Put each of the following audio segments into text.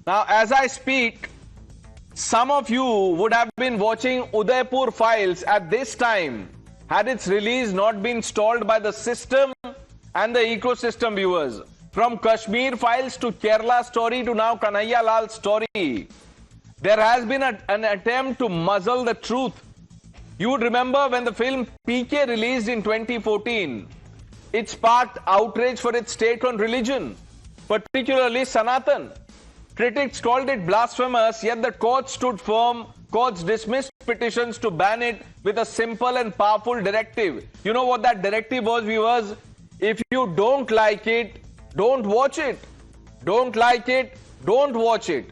Now, as I speak, some of you would have been watching Udaipur Files at this time had its release not been stalled by the system and the ecosystem viewers. From Kashmir Files to Kerala story to now Kanhaiya Lal story, there has been an attempt to muzzle the truth. You would remember when the film PK released in 2014, it sparked outrage for its take on religion, particularly Sanatan. Critics called it blasphemous, yet the court stood firm. Courts dismissed petitions to ban it with a simple and powerful directive. You know what that directive was, viewers? If you don't like it, don't watch it. Don't like it, don't watch it.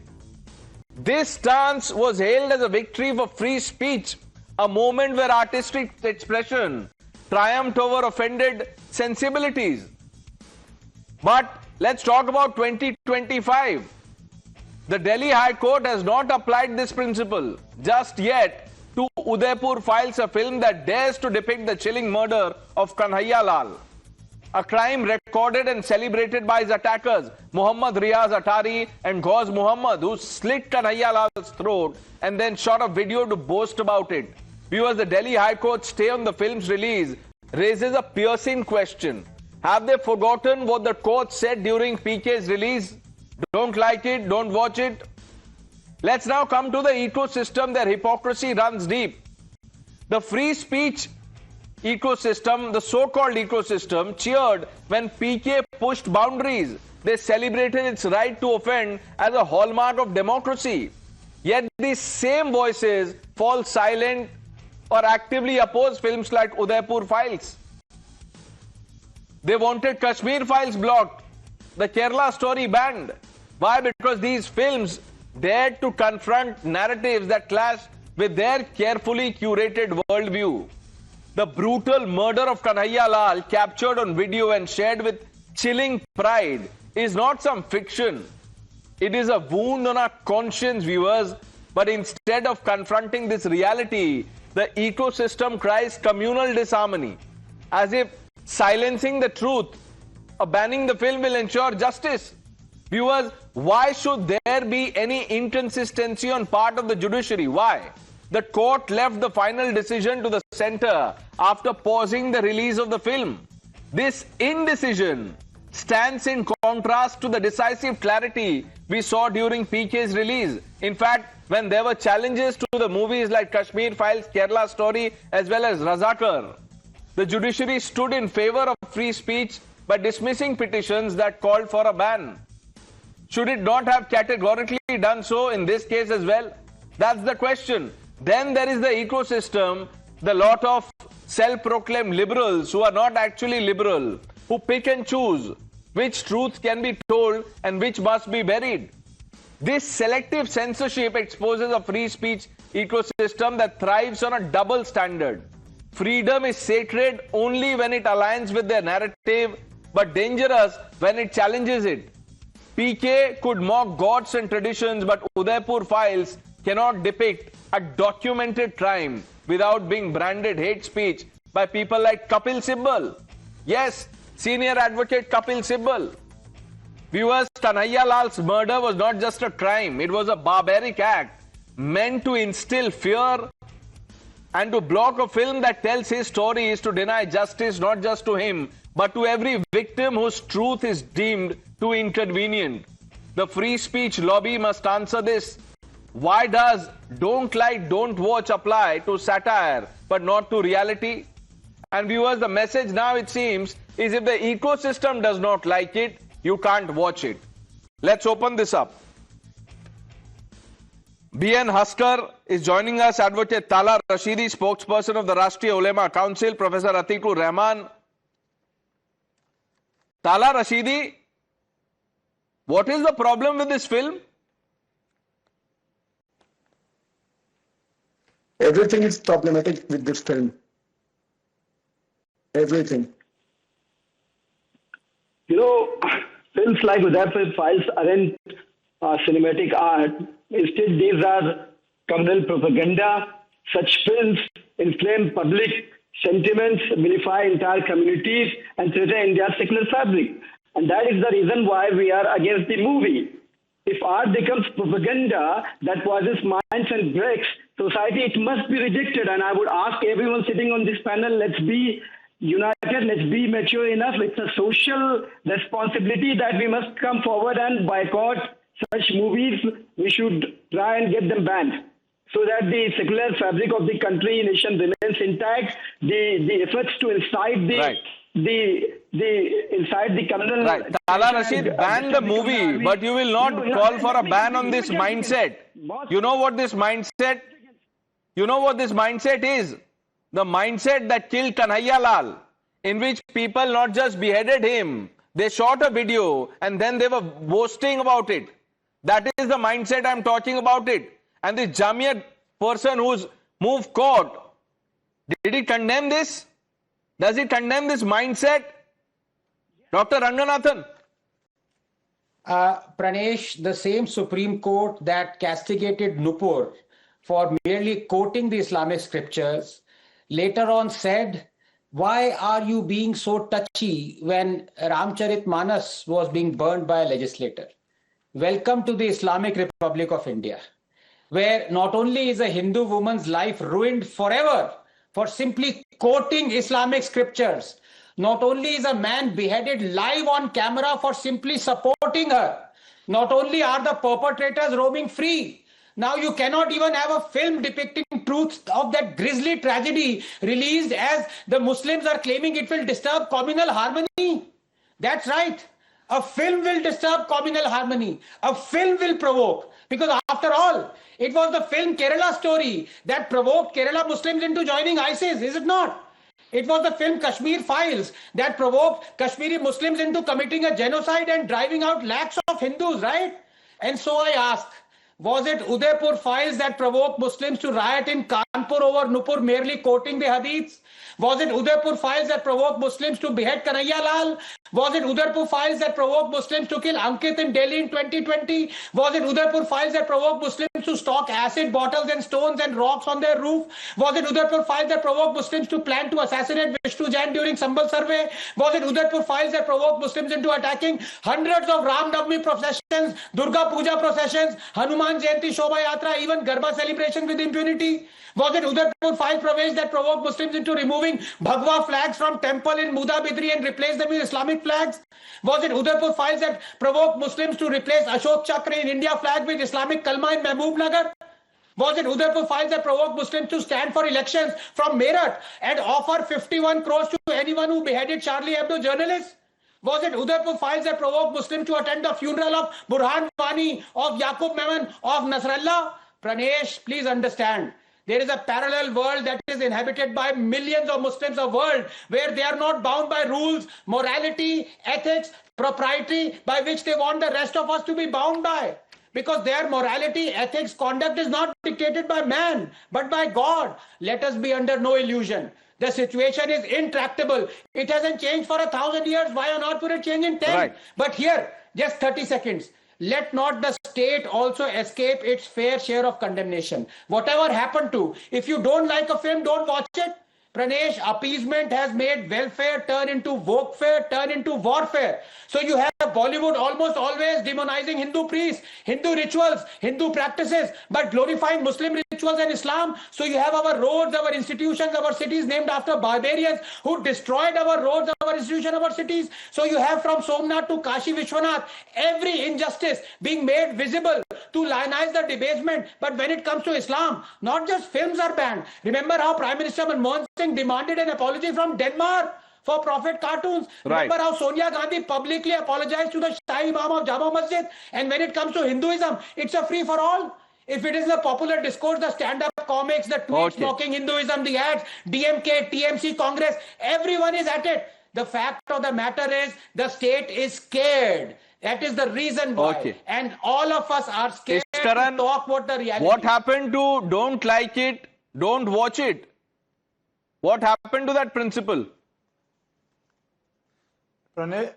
This stance was hailed as a victory for free speech, a moment where artistic expression triumphed over offended sensibilities. But let's talk about 2025. The Delhi High Court has not applied this principle just yet to Udaipur Files, a film that dares to depict the chilling murder of Kanhaiya Lal, a crime recorded and celebrated by his attackers, Muhammad Riaz Atari and Ghauz Muhammad, who slit Kanhaiya Lal's throat and then shot a video to boast about it. Viewers, the Delhi High Court's stay on the film's release raises a piercing question. Have they forgotten what the court said during PK's release? Don't like it, don't watch it. Let's now come to the ecosystem. Their hypocrisy runs deep. The free speech ecosystem, the so-called ecosystem, cheered when PK pushed boundaries. They celebrated its right to offend as a hallmark of democracy. Yet these same voices fall silent or actively oppose films like Udaipur Files. They wanted Kashmir Files blocked, the Kerala story banned. Why? Because these films dared to confront narratives that clash with their carefully curated worldview. The brutal murder of Kanhaiya Lal, captured on video and shared with chilling pride, is not some fiction. It is a wound on our conscience, viewers. But instead of confronting this reality, the ecosystem cries communal disharmony, as if silencing the truth or banning the film will ensure justice. Viewers, why should there be any inconsistency on part of the judiciary? Why? The court left the final decision to the center after pausing the release of the film. This indecision stands in contrast to the decisive clarity we saw during PK's release. In fact, when there were challenges to the movies like Kashmir Files, Kerala Story, as well as Razakar, the judiciary stood in favor of free speech by dismissing petitions that called for a ban. Should it not have categorically done so in this case as well? That's the question. Then there is the ecosystem, the lot of self-proclaimed liberals who are not actually liberal, who pick and choose which truth can be told and which must be buried. This selective censorship exposes a free speech ecosystem that thrives on a double standard. Freedom is sacred only when it aligns with their narrative, but dangerous when it challenges it. PK could mock gods and traditions, but Udaipur Files cannot depict a documented crime without being branded hate speech by people like Kapil Sibal. Yes, senior advocate Kapil Sibal. Viewers, Kanhaiya Lal's murder was not just a crime, it was a barbaric act meant to instill fear, and to block a film that tells his story is to deny justice not just to him, but to every victim whose truth is deemed too inconvenient. The free speech lobby must answer this. Why does don't like, don't watch apply to satire, but not to reality? And viewers, the message now, it seems, is if the ecosystem does not like it, you can't watch it. Let's open this up. BN Haskar is joining us, Advocate Tala Rashidi, spokesperson of the Rashtriya Ulema Council, Professor Atikur Rahman. Tala Rashidi, what is the problem with this film? Everything is problematic with this film. Everything. You know, films like Udaipur Files aren't cinematic art. Instead, these are communal propaganda. Such films inflame public sentiments, vilify entire communities, and threaten India's secular fabric. And that is the reason why we are against the movie. If art becomes propaganda that poisons minds and breaks society, it must be rejected. And I would ask everyone sitting on this panel, let's be united, let's be mature enough. It's a social responsibility that we must come forward and boycott such movies. We should try and get them banned, so that the secular fabric of the country, nation remains intact. The efforts to incite the communal. Right. Tala Rashid banned the movie, but you will not call for a ban on this mindset. You know what this mindset? You know what this mindset is? The mindset that killed Kanhaiya Lal, in which people not just beheaded him, they shot a video and then they were boasting about it. That is the mindset I'm talking about it. And this Jamia person who's moved court, did he condemn this? Does he condemn this mindset? Dr. Ranganathan? Pranesh, the same Supreme Court that castigated Nupur for merely quoting the Islamic scriptures later on said, why are you being so touchy when Ramcharitmanas was being burned by a legislator? Welcome to the Islamic Republic of India, where not only is a Hindu woman's life ruined forever for simply quoting Islamic scriptures, not only is a man beheaded live on camera for simply supporting her, not only are the perpetrators roaming free, now you cannot even have a film depicting truths of that grisly tragedy released, as the Muslims are claiming it will disturb communal harmony. That's right. A film will disturb communal harmony. A film will provoke. Because after all, it was the film Kerala Story that provoked Kerala Muslims into joining ISIS, is it not? It was the film Kashmir Files that provoked Kashmiri Muslims into committing a genocide and driving out lakhs of Hindus, right? And so I ask, was it Udaipur Files that provoked Muslims to riot in Kanpur over Nupur merely quoting the hadiths? Was it Udaipur Files that provoked Muslims to behead Kanhaiya Lal? Was it Udaipur Files that provoked Muslims to kill Ankit in Delhi in 2020? Was it Udaipur Files that provoked Muslims to stock acid bottles and stones and rocks on their roof? Was it Udaipur Files that provoked Muslims to plan to assassinate Vishnu Jain during Sambal survey? Was it Udaipur Files that provoked Muslims into attacking hundreds of Ram Navami processions, Durga Puja processions, Hanuman Jayanti Shobha Yatra, even Garba celebration with impunity? Was it Udaipur Files Pravesh that provoked Muslims into removing Bhagwa flags from temple in Muda Bidri and replace them with Islamic flags? Was it Udaipur Files that provoked Muslims to replace Ashok Chakra in India flag with Islamic Kalma in Mehboob Nagar? Was it Udaipur Files that provoked Muslims to stand for elections from Meerut and offer 51 crores to anyone who beheaded Charlie Hebdo journalists? Was it Udaipur Files that provoked Muslims to attend the funeral of Burhan Wani, of Yaqub Memon, of Nasrallah? Pranesh, please understand. There is a parallel world that is inhabited by millions of Muslims of the world where they are not bound by rules, morality, ethics, propriety by which they want the rest of us to be bound by. Because their morality, ethics, conduct is not dictated by man, but by God. Let us be under no illusion. The situation is intractable. It hasn't changed for 1,000 years. Why on earth would it change in 10? Right. But here, just 30 seconds. Let not the state also escape its fair share of condemnation. Whatever happened to, if you don't like a film, don't watch it. Pranesh, appeasement has made welfare turn into wokefare, turn into warfare. So you have Bollywood almost always demonizing Hindu priests, Hindu rituals, Hindu practices, but glorifying Muslim rituals and Islam. So you have our roads, our institutions, our cities named after barbarians who destroyed our roads, our institutions, our cities. So you have from Somnath to Kashi Vishwanath, every injustice being made visible to lionize the debasement. But when it comes to Islam, not just films are banned. Remember how Prime Minister Manmohan Singh demanded an apology from Denmark for Prophet cartoons. Right. Remember how Sonia Gandhi publicly apologized to the Shahi Imam of Jama Masjid. And when it comes to Hinduism, it's a free for all. If it is the popular discourse, the stand-up comics, the tweets mocking Hinduism, the ads, DMK, TMC, Congress, everyone is at it. The fact of the matter is the state is scared. That is the reason why. And all of us are scared to talk what the reality is. What happened to don't like it, don't watch it? What happened to that principle? Pranesh,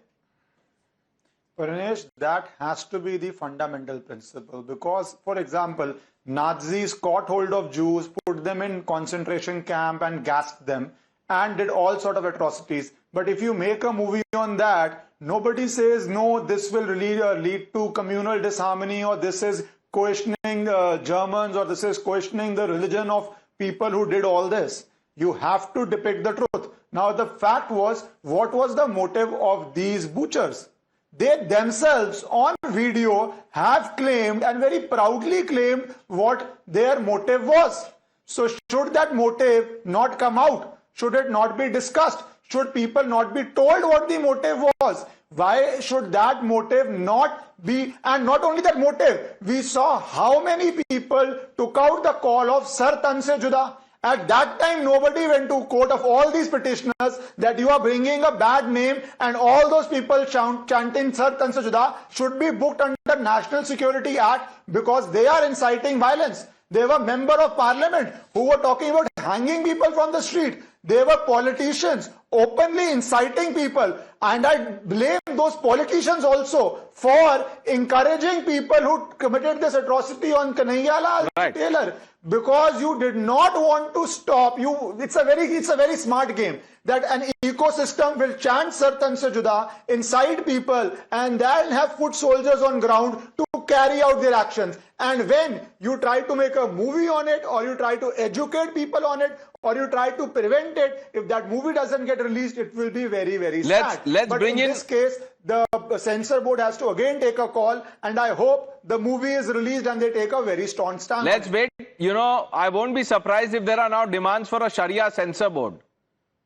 that has to be the fundamental principle because, for example, Nazis caught hold of Jews, put them in concentration camp and gassed them and did all sort of atrocities. But if you make a movie on that, Nobody says, no, this will really lead to communal disharmony, or this is questioning Germans, or this is questioning the religion of people who did all this. You have to depict the truth. Now, the fact was, what was the motive of these butchers? They themselves on video have claimed and very proudly claimed what their motive was. So should that motive not come out? Should it not be discussed? Should people not be told what the motive was? Why should that motive not be? And not only that motive, we saw how many people took out the call of Sar Tan Se Juda. At that time, nobody went to court of all these petitioners that you are bringing a bad name, and all those people chanting Sar Tan Se Juda should be booked under National Security Act because they are inciting violence. They were member of parliament who were talking about hanging people from the street. They were politicians openly inciting people, and I blame those politicians also for encouraging people who committed this atrocity on Kanhaiya Lal Taylor, because you did not want to stop. It's a very smart game that an ecosystem will chant Sar Tan Se Juda, incite people, and then have foot soldiers on ground to carry out their actions. And when you try to make a movie on it, or you try to educate people on it, or you try to prevent it, if that movie doesn't get released, it will be very sad. But in this case, the censor board has to again take a call, and I hope the movie is released and they take a very strong stand. Let's wait. I won't be surprised if there are now demands for a Sharia censor board.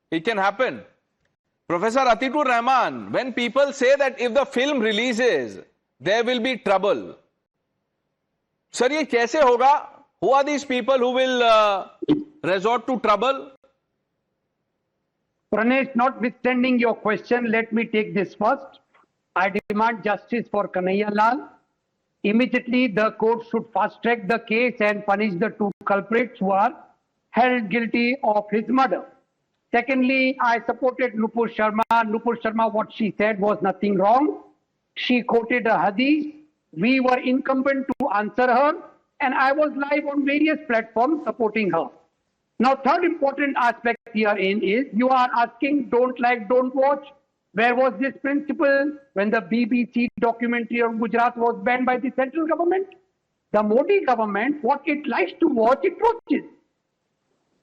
It can happen. Professor Atikur Rahman, when people say that if the film releases, there will be trouble. Sir, ye kaise hoga? Who are these people who will resort to trouble? Pranesh, notwithstanding your question, let me take this first. I demand justice for Kanhaiya Lal. Immediately, the court should fast-track the case and punish the two culprits who are held guilty of his murder. Secondly, I supported Nupur Sharma. Nupur Sharma, what she said was nothing wrong. She quoted a hadith. We were incumbent to answer her, and I was live on various platforms supporting her. Now, third important aspect herein is you are asking don't like, don't watch. Where was this principle when the BBC documentary on Gujarat was banned by the central government? The Modi government, what it likes to watch, it watches.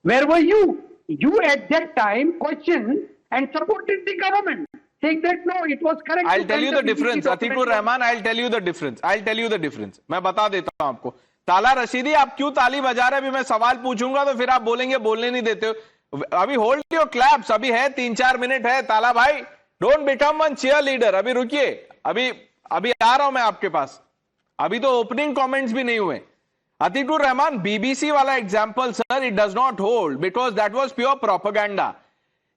Where were you? You at that time questioned and supported the government, saying that no, it was correct. I'll tell you the difference. Atikur Rahman, I'll tell you the difference. I'll tell you the difference. मैं बता देता हूं आपको. ताला रशीदी, आप क्यों ताली बजा रहे हैं? अभी मैं सवाल पूछूंगा तो फिर आप बोलेंगे बोलने नहीं देते हो. अभी होल्ड योर क्लैप्स. अभी है 3-4 मिनट है. ताला भाई, don't become one cheerleader. अभी रुकिए. अभी आ रहा हूं मैं आपके पास. अभी तो ओपनिंग कमेंट्स भी नहीं हुए. Atikur Rahman, BBC wala example, sir, it does not hold because that was pure propaganda.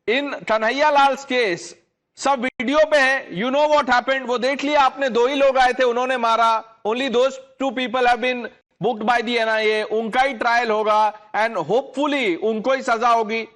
In Kanhaiya Lal's case, सब वीडियो पे है. You know what happened? वो देख लिया आपने. 2 ही लोग आए थे, उन्होंने मारा. Only those 2 people have been booked by the NIA. उनका ही ट्रायल होगा and hopefully उनको ही सजा होगी.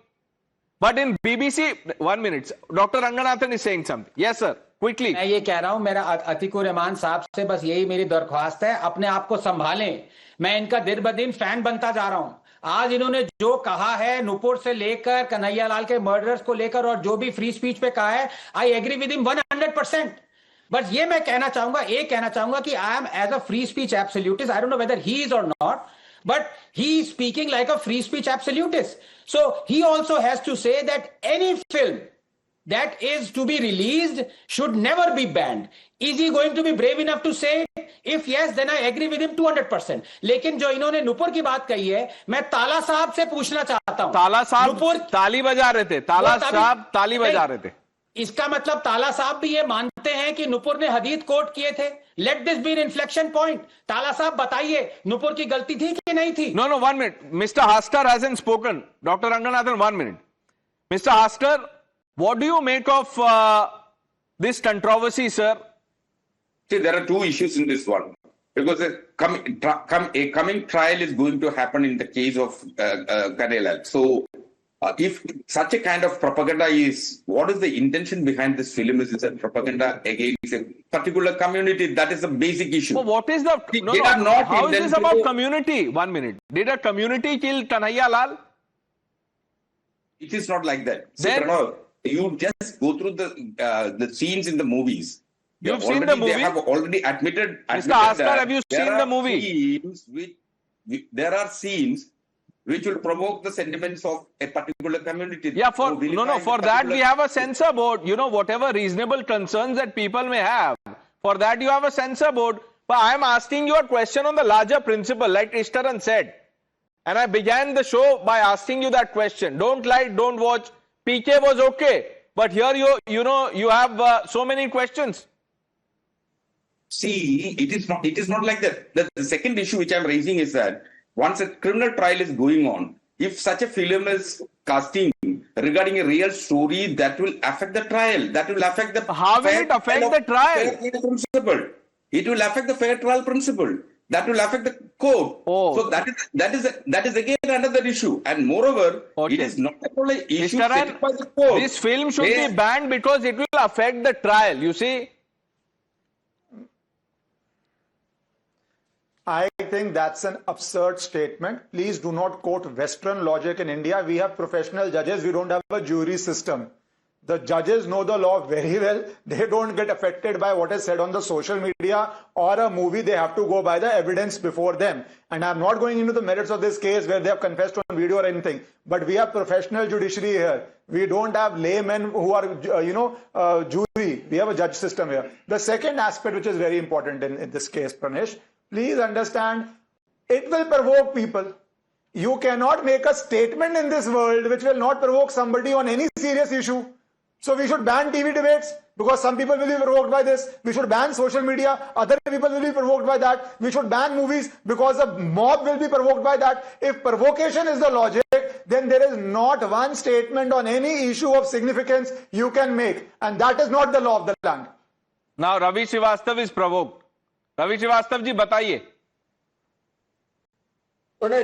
But in BBC, 1 minute, Dr. Ranganathan is saying something. Yes, sir. Quickly. मैं ये कह रहा हूं, मेरा अतिकुर रहमान साहब से बस यही मेरी दरख्वास्त है, अपने आप को संभालें. मैं इनका दिन ब दिन फैन बनता जा रहा हूं. आज इन्होंने जो कहा है नुपुर से लेकर कन्हैया लाल के मर्डर्स को लेकर और जो भी फ्री स्पीच पे कहा है, आई एग्री विद हिम 100%. बट ये मैं कहना चाहूंगा कि I am as a free speech absolutist. I don't know whether he is or not, but he is speaking like a free speech absolutist. So he also has to say that any film that is to be released should never be banned. Is he going to be brave enough to say it? If yes, then I agree with him 200%. लेकिन जो इन्होंने नुपुर की बात कही है, मैं ताला साहब से पूछना चाहता हूं. ताला साहब ताली बजा रहे थे. ताला साहब ताली बजा रहे थे. इसका मतलब ताला साहब भी ये मानते हैं कि नुपुर ने हदीस कोट किए थे. Let this be an inflection point. ताला साहब बताइए, नुपुर की गलती थी कि नहीं थी? No, 1 minute. Mr. Haskar hasn't spoken. Dr. Ranganathan, 1 minute. Mr. Haskar, what do you make of this controversy, sir? See, there are 2 issues in this one. Because a coming trial is going to happen in the case of Kanhaiya Lal. So, if such a kind of propaganda is, what is the intention behind this film? Is it propaganda against a particular community? That is the basic issue. So what is the... how is this about community? 1 minute. Did a community kill Kanhaiya Lal? It is not like that. Then, you just go through the scenes in the movies. You've seen the movie? They have already admitted Mr. Askar, have you there seen are the movie? There are scenes which will provoke the sentiments of a particular community. Yeah, for that we have a censor board. You know, whatever reasonable concerns that people may have, for that you have a censor board. But I am asking you a question on the larger principle, like Ishtaran said. And I began the show by asking you that question. Don't lie, don't watch. PK was okay. But here you have so many questions. See, it is not like that. The second issue which I'm raising is that once a criminal trial is going on, if such a film is casting regarding a real story, that will affect the trial. That will affect the How will it affect the trial? Principle. It will affect the fair trial principle. That will affect the court. Oh. So that is again another issue. And moreover, it is not only issue set by the court. This film should be banned because it will affect the trial. You see. I think that's an absurd statement. Please do not quote Western logic in India. We have professional judges. We don't have a jury system. The judges know the law very well. They don't get affected by what is said on the social media or a movie. They have to go by the evidence before them. And I'm not going into the merits of this case where they have confessed on video or anything. But we have professional judiciary here. We don't have laymen who are, jury. We have a judge system here. The second aspect, which is very important in this case, Pranesh, please understand, it will provoke people. You cannot make a statement in this world which will not provoke somebody on any serious issue. So we should ban TV debates because some people will be provoked by this. We should ban social media. Other people will be provoked by that. We should ban movies because the mob will be provoked by that. If provocation is the logic, then there is not one statement on any issue of significance you can make. And that is not the law of the land. Now Ravi Srivastav is provoked. Ravi Srivastav ji, bataiye.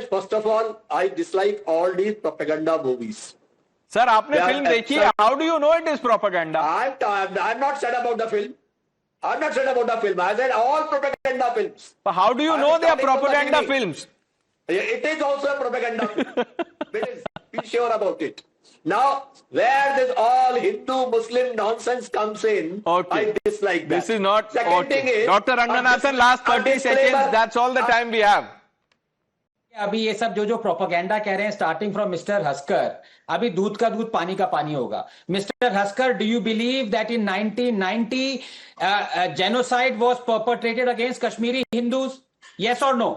First of all, I dislike all these propaganda movies. Sir, आपने film देखी है? How do you know it is propaganda? I'm not said about the film. I'm not said about the film. I said all propaganda films. But how do you know they are propaganda films? It is also a propaganda film. Be sure about it. Now, where this all Hindu-Muslim nonsense comes in, I dislike that. This is not... Second thing is... Dr. Ranganathan, last 30 seconds, that's all the time we have. अभी ये सब जो propaganda कह रहे हैं starting from mister हस्कर, अभी दूध का दूध पानी का पानी होगा. Mister Haskar, do you believe that in 1990 genocide was perpetrated against Kashmiri Hindus? Yes or no?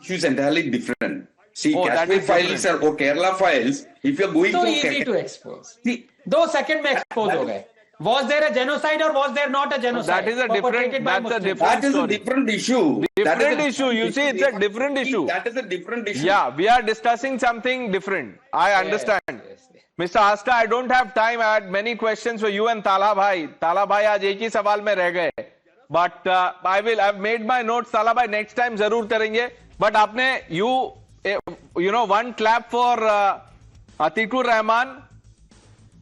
Issues entirely different. See, Kashmir files or Kerala files, if you're going so to... easy to expose. See, 2 seconds में expose हो गए. Was there a genocide or was there not a genocide? That is a different issue. Different issue. You see, it's a different issue. That is a different issue. Yeah, we are discussing something different. I understand. Yes. Mr. Asta, I don't have time. I had many questions for you and Tala Bhai. Tala Bhai आज एक ही सवाल में रह गए. But I've made my notes. Tala Bhai, next time जरूर करेंगे. But आपने one clap for Atikur Rahman.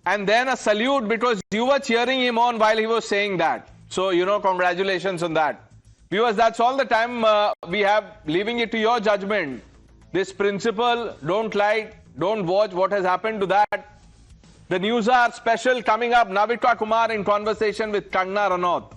And then a salute because you were cheering him on while he was saying that. So, congratulations on that. Viewers, that's all the time we have. Leaving it to your judgment. This principle, don't lie, don't watch what has happened to that. The news are special coming up. Navika Kumar in conversation with Kangna Ranaut.